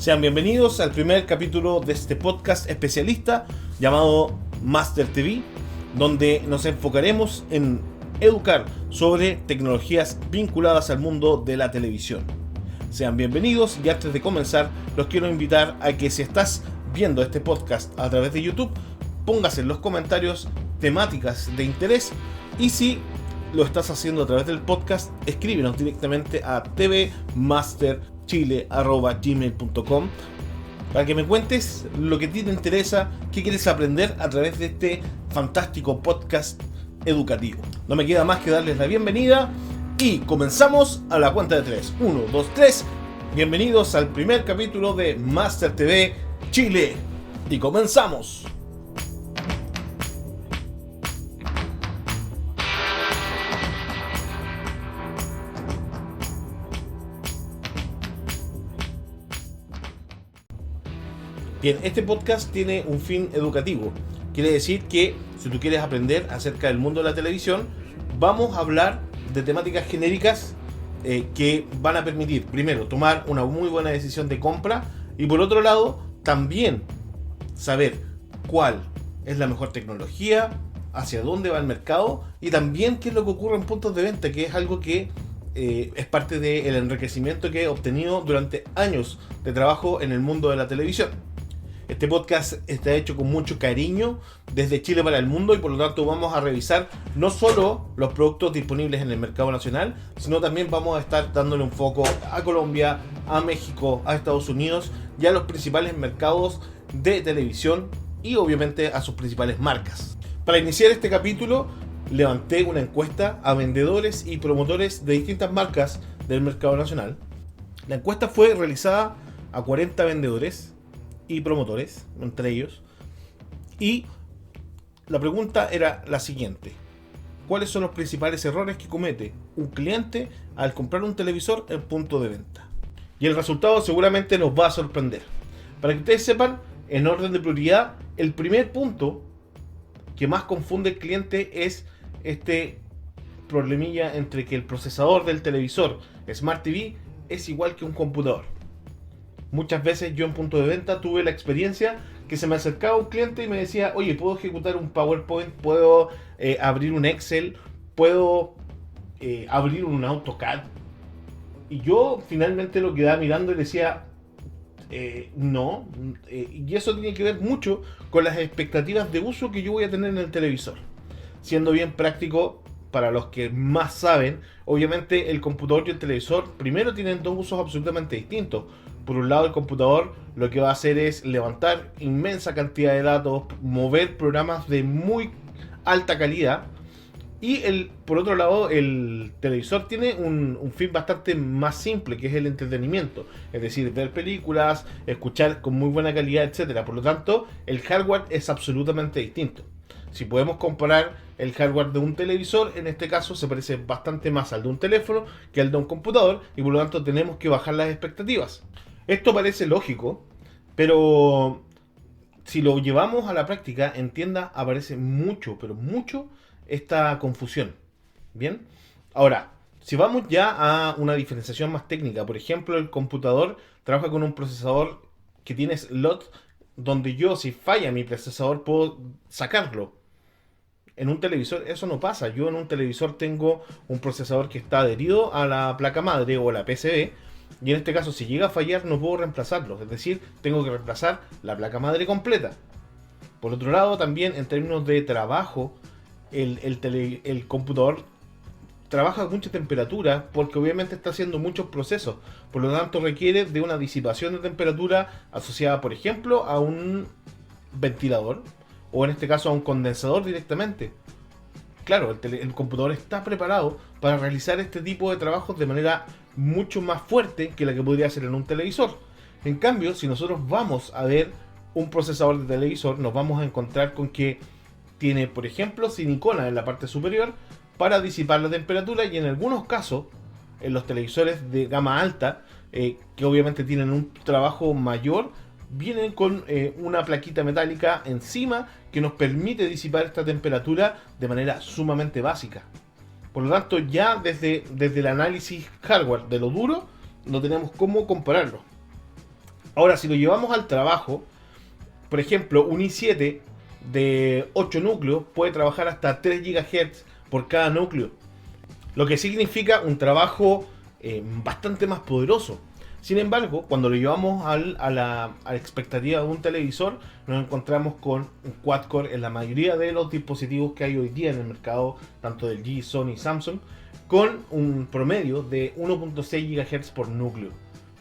Sean bienvenidos al primer capítulo de este podcast especialista llamado Master TV, donde nos enfocaremos en educar sobre tecnologías vinculadas al mundo de la televisión. Sean bienvenidos y antes de comenzar los quiero invitar a que si estás viendo este podcast a través de YouTube, pongas en los comentarios temáticas de interés y si lo estás haciendo a través del podcast, escríbenos directamente a tvmasterchile@gmail.com para que me cuentes lo que a ti te interesa, qué quieres aprender a través de este fantástico podcast educativo. No me queda más que darles la bienvenida y comenzamos a la cuenta de 3. 1, 2, 3. Bienvenidos al primer capítulo de Master TV Chile. Y comenzamos. Bien, este podcast tiene un fin educativo. Quiere decir que si tú quieres aprender acerca del mundo de la televisión, vamos a hablar de temáticas genéricas que van a permitir, primero, tomar una muy buena decisión de compra y por otro lado, también saber cuál es la mejor tecnología, hacia dónde va el mercado y también qué es lo que ocurre en puntos de venta, que es algo que es parte del enriquecimiento que he obtenido durante años de trabajo en el mundo de la televisión. Este podcast está hecho con mucho cariño desde Chile para el mundo y por lo tanto vamos a revisar no solo los productos disponibles en el mercado nacional, sino también vamos a estar dándole un foco a Colombia, a México, a Estados Unidos y a los principales mercados de televisión y obviamente a sus principales marcas. Para iniciar este capítulo levanté una encuesta a vendedores y promotores de distintas marcas del mercado nacional. La encuesta fue realizada a 40 vendedores y promotores, entre ellos, y la pregunta era la siguiente: ¿cuáles son los principales errores que comete un cliente al comprar un televisor en punto de venta? Y el resultado seguramente nos va a sorprender. Para que ustedes sepan, en orden de prioridad, el primer punto que más confunde al cliente es este problemilla entre que el procesador del televisor Smart TV es igual que un computador. Muchas veces yo en punto de venta tuve la experiencia que se me acercaba un cliente y me decía: oye, ¿puedo ejecutar un PowerPoint? ¿Puedo abrir un Excel? ¿Puedo abrir un AutoCAD? Y yo finalmente lo quedaba mirando y le decía no. Y eso tiene que ver mucho con las expectativas de uso que yo voy a tener en el televisor. Siendo bien práctico, para los que más saben, obviamente el computador y el televisor primero tienen dos usos absolutamente distintos. Por un lado, el computador lo que va a hacer es levantar inmensa cantidad de datos, mover programas de muy alta calidad. Y por otro lado, el televisor tiene un fin bastante más simple, que es el entretenimiento. Es decir, ver películas, escuchar con muy buena calidad, etc. Por lo tanto, el hardware es absolutamente distinto. Si podemos comparar el hardware de un televisor, en este caso se parece bastante más al de un teléfono que al de un computador y por lo tanto tenemos que bajar las expectativas. Esto parece lógico, pero si lo llevamos a la práctica, en tienda aparece mucho, pero mucho esta confusión. Bien, ahora, si vamos ya a una diferenciación más técnica, por ejemplo, el computador trabaja con un procesador que tiene slot donde yo, si falla mi procesador, puedo sacarlo. En un televisor eso no pasa. Yo en un televisor tengo un procesador que está adherido a la placa madre o la PCB. Y en este caso, si llega a fallar, no puedo reemplazarlo. Es decir, tengo que reemplazar la placa madre completa. Por otro lado, también en términos de trabajo, el computador trabaja a mucha temperatura porque obviamente está haciendo muchos procesos. Por lo tanto, requiere de una disipación de temperatura asociada, por ejemplo, a un ventilador o en este caso a un condensador directamente. Claro, el computador está preparado para realizar este tipo de trabajos de manera mucho más fuerte que la que podría hacer en un televisor. En cambio, si nosotros vamos a ver un procesador de televisor, nos vamos a encontrar con que tiene, por ejemplo, silicona en la parte superior para disipar la temperatura y en algunos casos, en los televisores de gama alta, que obviamente tienen un trabajo mayor, vienen con una plaquita metálica encima que nos permite disipar esta temperatura de manera sumamente básica. Por lo tanto, ya desde el análisis hardware de lo duro, no tenemos cómo compararlo. Ahora, si lo llevamos al trabajo, por ejemplo, un i7 de 8 núcleos puede trabajar hasta 3 GHz por cada núcleo, lo que significa un trabajo bastante más poderoso. Sin embargo, cuando lo llevamos a la expectativa de un televisor, nos encontramos con un quad-core en la mayoría de los dispositivos que hay hoy día en el mercado, tanto del LG, Sony, Samsung, con un promedio de 1.6 GHz por núcleo,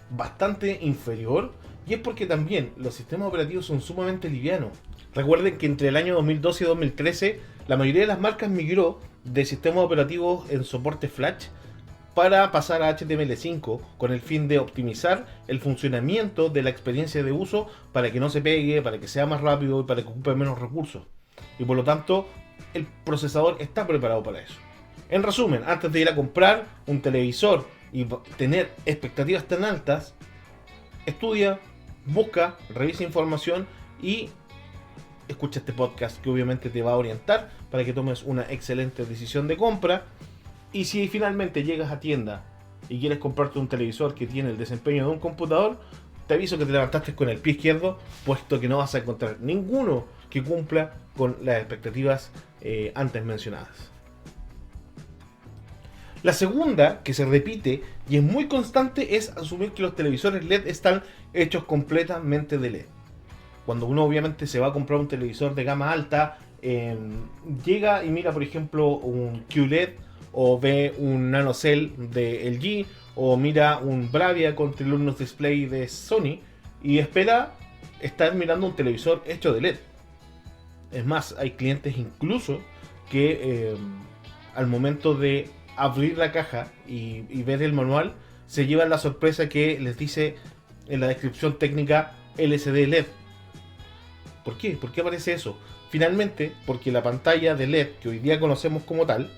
bastante inferior, y es porque también los sistemas operativos son sumamente livianos. Recuerden que entre el año 2012 y 2013 la mayoría de las marcas migró de sistemas operativos en soporte flash para pasar a HTML5 con el fin de optimizar el funcionamiento de la experiencia de uso para que no se pegue, para que sea más rápido y para que ocupe menos recursos. Y por lo tanto, el procesador está preparado para eso. En resumen, antes de ir a comprar un televisor y tener expectativas tan altas, estudia, busca, revisa información y escucha este podcast que obviamente te va a orientar para que tomes una excelente decisión de compra. Y si finalmente llegas a tienda y quieres comprarte un televisor que tiene el desempeño de un computador, te aviso que te levantaste con el pie izquierdo, puesto que no vas a encontrar ninguno que cumpla con las expectativas antes mencionadas. La segunda, que se repite y es muy constante, es asumir que los televisores LED están hechos completamente de LED. Cuando uno obviamente se va a comprar un televisor de gama alta, llega y mira por ejemplo un QLED, o ve un NanoCell de LG, o mira un Bravia con Trilumnos Display de Sony, y espera estar mirando un televisor hecho de LED. Es más, hay clientes incluso que al momento de abrir la caja y ver el manual, se llevan la sorpresa que les dice en la descripción técnica LCD LED. ¿Por qué? ¿Por qué aparece eso? Finalmente, porque la pantalla de LED que hoy día conocemos como tal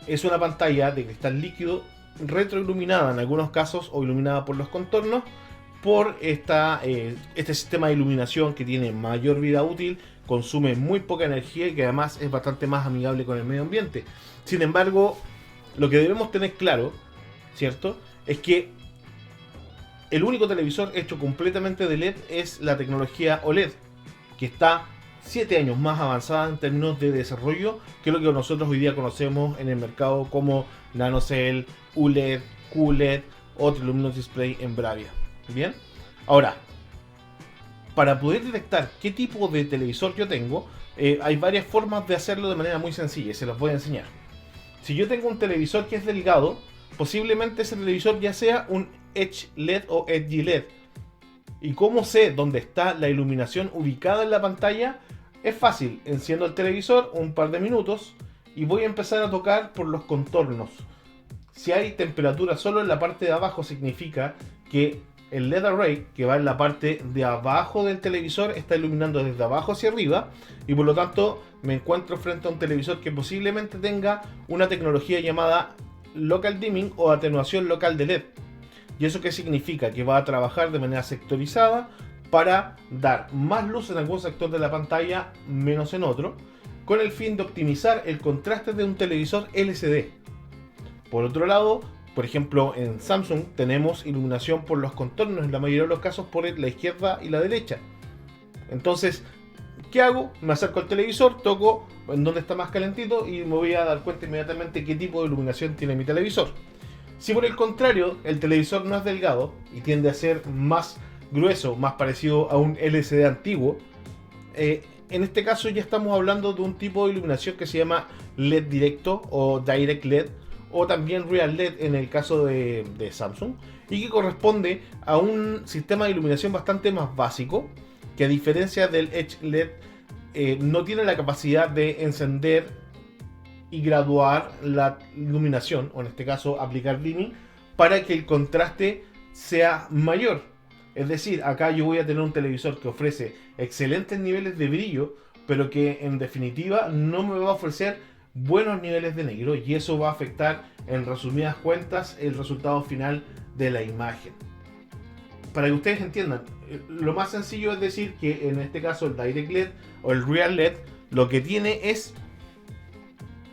es una pantalla de cristal líquido retroiluminada en algunos casos, o iluminada por los contornos, por este sistema de iluminación que tiene mayor vida útil, consume muy poca energía y que además es bastante más amigable con el medio ambiente. Sin embargo, lo que debemos tener claro, ¿cierto?, es que el único televisor hecho completamente de LED es la tecnología OLED, que está 7 años más avanzada en términos de desarrollo que lo que nosotros hoy día conocemos en el mercado como NanoCell, ULED, QLED o Trilumnos Display en Bravia. Bien, ahora, para poder detectar qué tipo de televisor yo tengo, hay varias formas de hacerlo de manera muy sencilla y se las voy a enseñar. Si yo tengo un televisor que es delgado, posiblemente ese televisor ya sea un Edge LED o Edge LED. ¿Y cómo sé dónde está la iluminación ubicada en la pantalla? Es fácil, enciendo el televisor un par de minutos y voy a empezar a tocar por los contornos. Si hay temperatura solo en la parte de abajo, significa que el LED array, que va en la parte de abajo del televisor, está iluminando desde abajo hacia arriba, y por lo tanto me encuentro frente a un televisor que posiblemente tenga una tecnología llamada local dimming o atenuación local de LED. ¿Y eso qué significa? Que va a trabajar de manera sectorizada para dar más luz en algún sector de la pantalla, menos en otro, con el fin de optimizar el contraste de un televisor LCD. Por otro lado, por ejemplo, en Samsung tenemos iluminación por los contornos, en la mayoría de los casos por la izquierda y la derecha. Entonces, ¿qué hago? Me acerco al televisor, toco en donde está más calentito y me voy a dar cuenta inmediatamente qué tipo de iluminación tiene mi televisor. Si por el contrario el televisor no es delgado y tiende a ser más grueso, más parecido a un LCD antiguo, en este caso ya estamos hablando de un tipo de iluminación que se llama LED directo o Direct LED, o también Real LED en el caso de Samsung, y que corresponde a un sistema de iluminación bastante más básico, que a diferencia del Edge LED no tiene la capacidad de encender y graduar la iluminación, o en este caso aplicar dimming, para que el contraste sea mayor. Es decir, acá yo voy a tener un televisor que ofrece excelentes niveles de brillo, pero que en definitiva no me va a ofrecer buenos niveles de negro, y eso va a afectar, en resumidas cuentas, el resultado final de la imagen. Para que ustedes entiendan, lo más sencillo es decir que en este caso el Direct LED o el Real LED lo que tiene es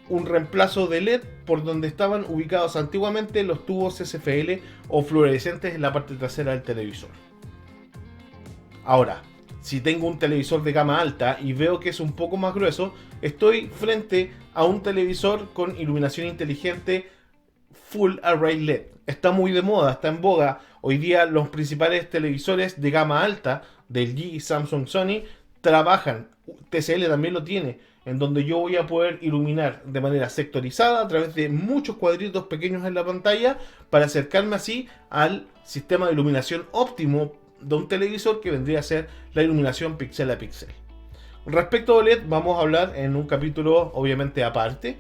un reemplazo de LED por donde estaban ubicados antiguamente los tubos SFL o fluorescentes en la parte trasera del televisor. Ahora, si tengo un televisor de gama alta y veo que es un poco más grueso, estoy frente a un televisor con iluminación inteligente Full Array LED. Está muy de moda, está en boga. Hoy día los principales televisores de gama alta del LG, Samsung, Sony trabajan. TCL también lo tiene, en donde yo voy a poder iluminar de manera sectorizada a través de muchos cuadritos pequeños en la pantalla para acercarme así al sistema de iluminación óptimo de un televisor, que vendría a ser la iluminación píxel a píxel. Respecto a OLED vamos a hablar en un capítulo obviamente aparte,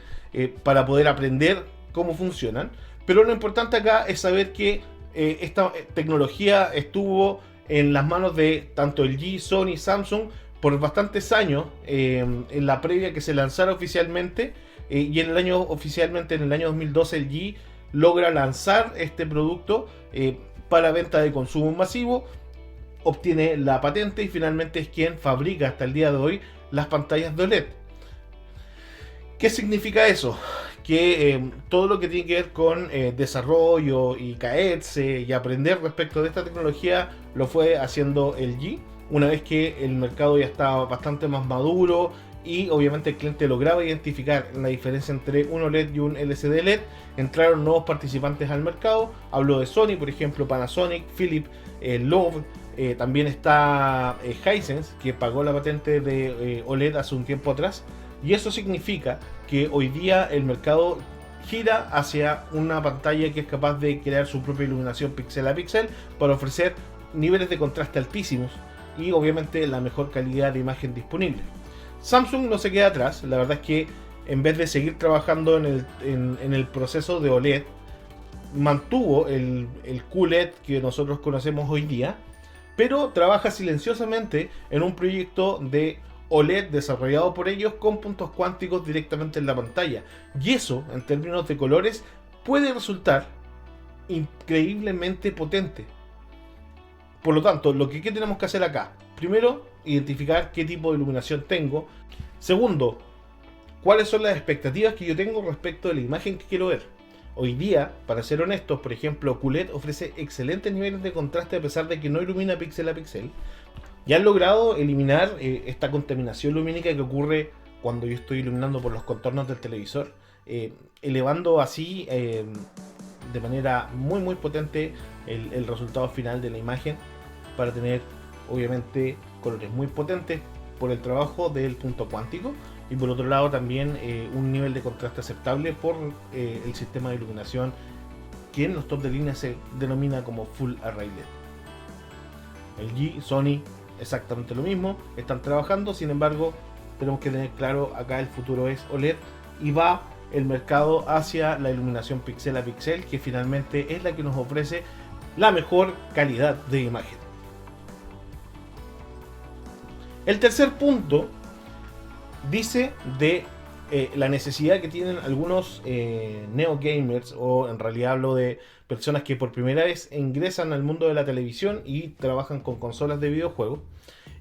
para poder aprender cómo funcionan, pero lo importante acá es saber que esta tecnología estuvo en las manos de tanto LG, Sony, Samsung por bastantes años, en la previa que se lanzara oficialmente, y en el año 2012 LG logra lanzar este producto para venta de consumo masivo, obtiene la patente y finalmente es quien fabrica hasta el día de hoy las pantallas de OLED. ¿Qué significa eso? Que todo lo que tiene que ver con desarrollo y caerse y aprender respecto de esta tecnología lo fue haciendo LG, una vez que el mercado ya estaba bastante más maduro y obviamente el cliente lograba identificar la diferencia entre un OLED y un LCD LED. Entraron nuevos participantes al mercado, hablo de Sony, por ejemplo, Panasonic, Philips, Love, también está Hisense, que pagó la patente de OLED hace un tiempo atrás, y eso significa que hoy día el mercado gira hacia una pantalla que es capaz de crear su propia iluminación píxel a píxel para ofrecer niveles de contraste altísimos y obviamente la mejor calidad de imagen disponible. Samsung no se queda atrás, la verdad es que en vez de seguir trabajando en el proceso de OLED, mantuvo el QLED que nosotros conocemos hoy día, pero trabaja silenciosamente en un proyecto de OLED desarrollado por ellos con puntos cuánticos directamente en la pantalla. Y eso, en términos de colores, puede resultar increíblemente potente. Por lo tanto, ¿qué tenemos que hacer acá? Primero, identificar qué tipo de iluminación tengo. Segundo, cuáles son las expectativas que yo tengo respecto de la imagen que quiero ver. Hoy día, para ser honestos, por ejemplo, QLED ofrece excelentes niveles de contraste a pesar de que no ilumina píxel a píxel. Y han logrado eliminar esta contaminación lumínica que ocurre cuando yo estoy iluminando por los contornos del televisor, elevando así de manera muy potente el resultado final de la imagen para tener obviamente colores muy potentes por el trabajo del punto cuántico, y por otro lado también un nivel de contraste aceptable por el sistema de iluminación que en los top de línea se denomina como Full Array LED. LG, Sony, exactamente lo mismo, están trabajando. Sin embargo, tenemos que tener claro, acá el futuro es OLED y va el mercado hacia la iluminación píxel a píxel, que finalmente es la que nos ofrece la mejor calidad de imagen. El tercer punto dice de la necesidad que tienen algunos neogamers, o en realidad hablo de personas que por primera vez ingresan al mundo de la televisión y trabajan con consolas de videojuegos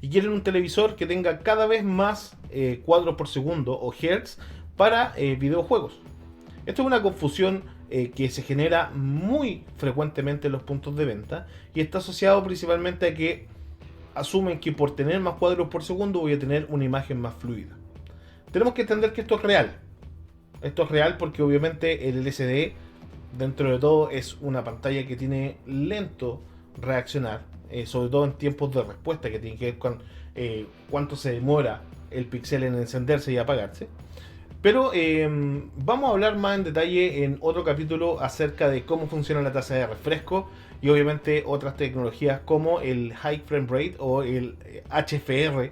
y quieren un televisor que tenga cada vez más cuadros por segundo o hertz para videojuegos. Esto es una confusión que se genera muy frecuentemente en los puntos de venta y está asociado principalmente a que asumen que por tener más cuadros por segundo voy a tener una imagen más fluida. Tenemos que entender que esto es real. Esto es real porque obviamente el LCD, dentro de todo, es una pantalla que tiene lento reaccionar, sobre todo en tiempos de respuesta, que tiene que ver con cuánto se demora el píxel en encenderse y apagarse. Pero vamos a hablar más en detalle en otro capítulo acerca de cómo funciona la tasa de refresco y obviamente otras tecnologías como el High Frame Rate o el HFR,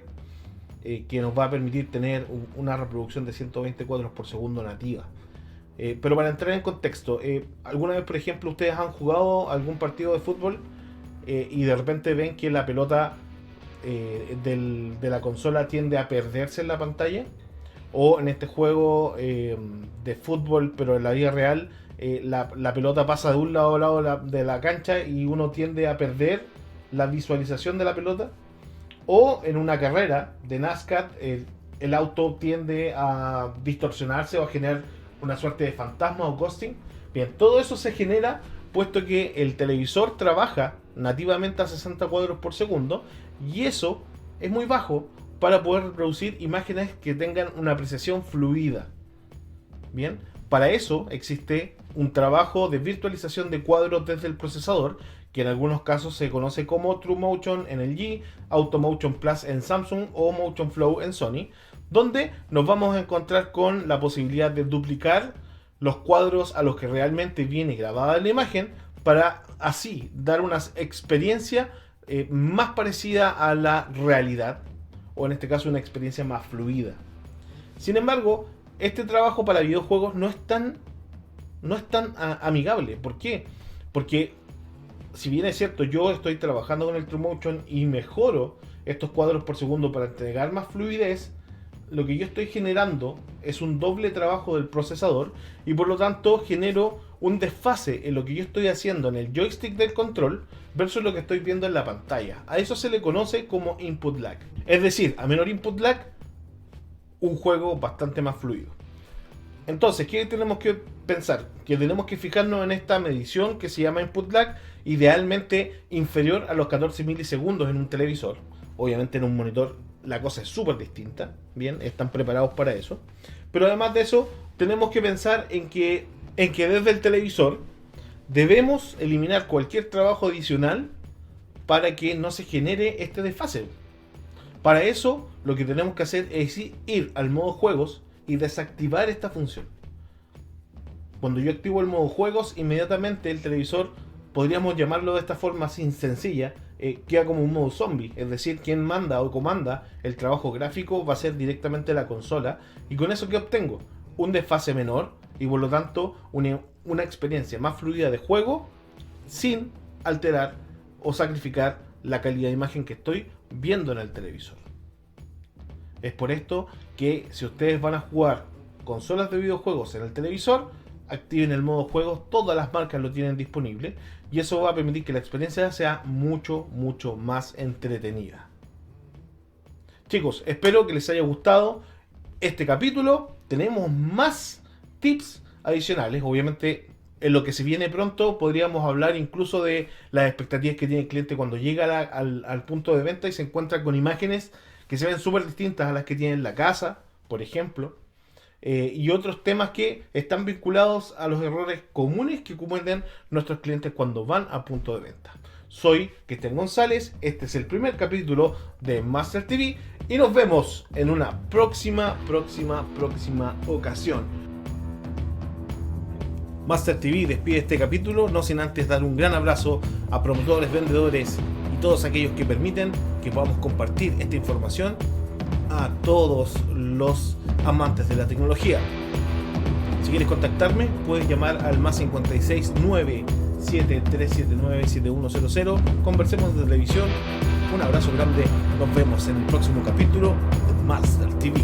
que nos va a permitir tener una reproducción de 120 cuadros por segundo nativa. Pero para entrar en contexto, ¿alguna vez, por ejemplo, ustedes han jugado algún partido de fútbol y de repente ven que la pelota de la consola tiende a perderse en la pantalla? O en este juego de fútbol, pero en la vida real, la pelota pasa de un lado a lado de la cancha y uno tiende a perder la visualización de la pelota. O en una carrera de NASCAR, el auto tiende a distorsionarse o a generar una suerte de fantasma o ghosting. Bien, todo eso se genera puesto que el televisor trabaja nativamente a 60 cuadros por segundo y eso es muy bajo para poder reproducir imágenes que tengan una apreciación fluida. Bien, para eso existe un trabajo de virtualización de cuadros desde el procesador, que en algunos casos se conoce como TrueMotion en LG, AutoMotion Plus en Samsung o Motion Flow en Sony, donde nos vamos a encontrar con la posibilidad de duplicar los cuadros a los que realmente viene grabada la imagen, para así dar una experiencia más parecida a la realidad, o en este caso una experiencia más fluida. Sin embargo, este trabajo para videojuegos no es tan amigable. ¿Por qué? Porque si bien es cierto, yo estoy trabajando con el TrueMotion y mejoro estos cuadros por segundo para entregar más fluidez, lo que yo estoy generando es un doble trabajo del procesador, y por lo tanto genero un desfase en lo que yo estoy haciendo en el joystick del control versus lo que estoy viendo en la pantalla. A eso se le conoce como input lag. Es decir, a menor input lag, un juego bastante más fluido. Entonces, ¿qué tenemos que pensar? Que tenemos que fijarnos en esta medición que se llama input lag, idealmente inferior a los 14 milisegundos en un televisor. Obviamente en un monitor la cosa es súper distinta, bien, están preparados para eso. Pero además de eso, tenemos que pensar en que desde el televisor debemos eliminar cualquier trabajo adicional para que no se genere este desfase. Para eso, lo que tenemos que hacer es ir al modo juegos y desactivar esta función. Cuando yo activo el modo juegos, inmediatamente el televisor, podríamos llamarlo de esta forma así sencilla, queda como un modo zombie. Es decir, quien manda o comanda el trabajo gráfico va a ser directamente la consola, y con eso ¿qué obtengo? Un desfase menor y por lo tanto una experiencia más fluida de juego sin alterar o sacrificar la calidad de imagen que estoy viendo en el televisor. Es por esto que si ustedes van a jugar consolas de videojuegos en el televisor, activen el modo juegos, todas las marcas lo tienen disponible, y eso va a permitir que la experiencia sea mucho más entretenida. Chicos, espero que les haya gustado este capítulo. Tenemos más tips adicionales. Obviamente, en lo que se viene pronto podríamos hablar incluso de las expectativas que tiene el cliente cuando llega al punto de venta y se encuentra con imágenes que se ven súper distintas a las que tiene en la casa, por ejemplo. Y otros temas que están vinculados a los errores comunes que cometen nuestros clientes cuando van a punto de venta. Soy Cristian González, este es el primer capítulo de Master TV y nos vemos en una próxima ocasión. Master TV despide este capítulo, no sin antes dar un gran abrazo a promotores, vendedores y todos aquellos que permiten que podamos compartir esta información a todos los amantes de la tecnología. Si quieres contactarme, puedes llamar al +56 97379 7100. Conversemos de televisión. Un abrazo grande. Nos vemos en el próximo capítulo de Master TV.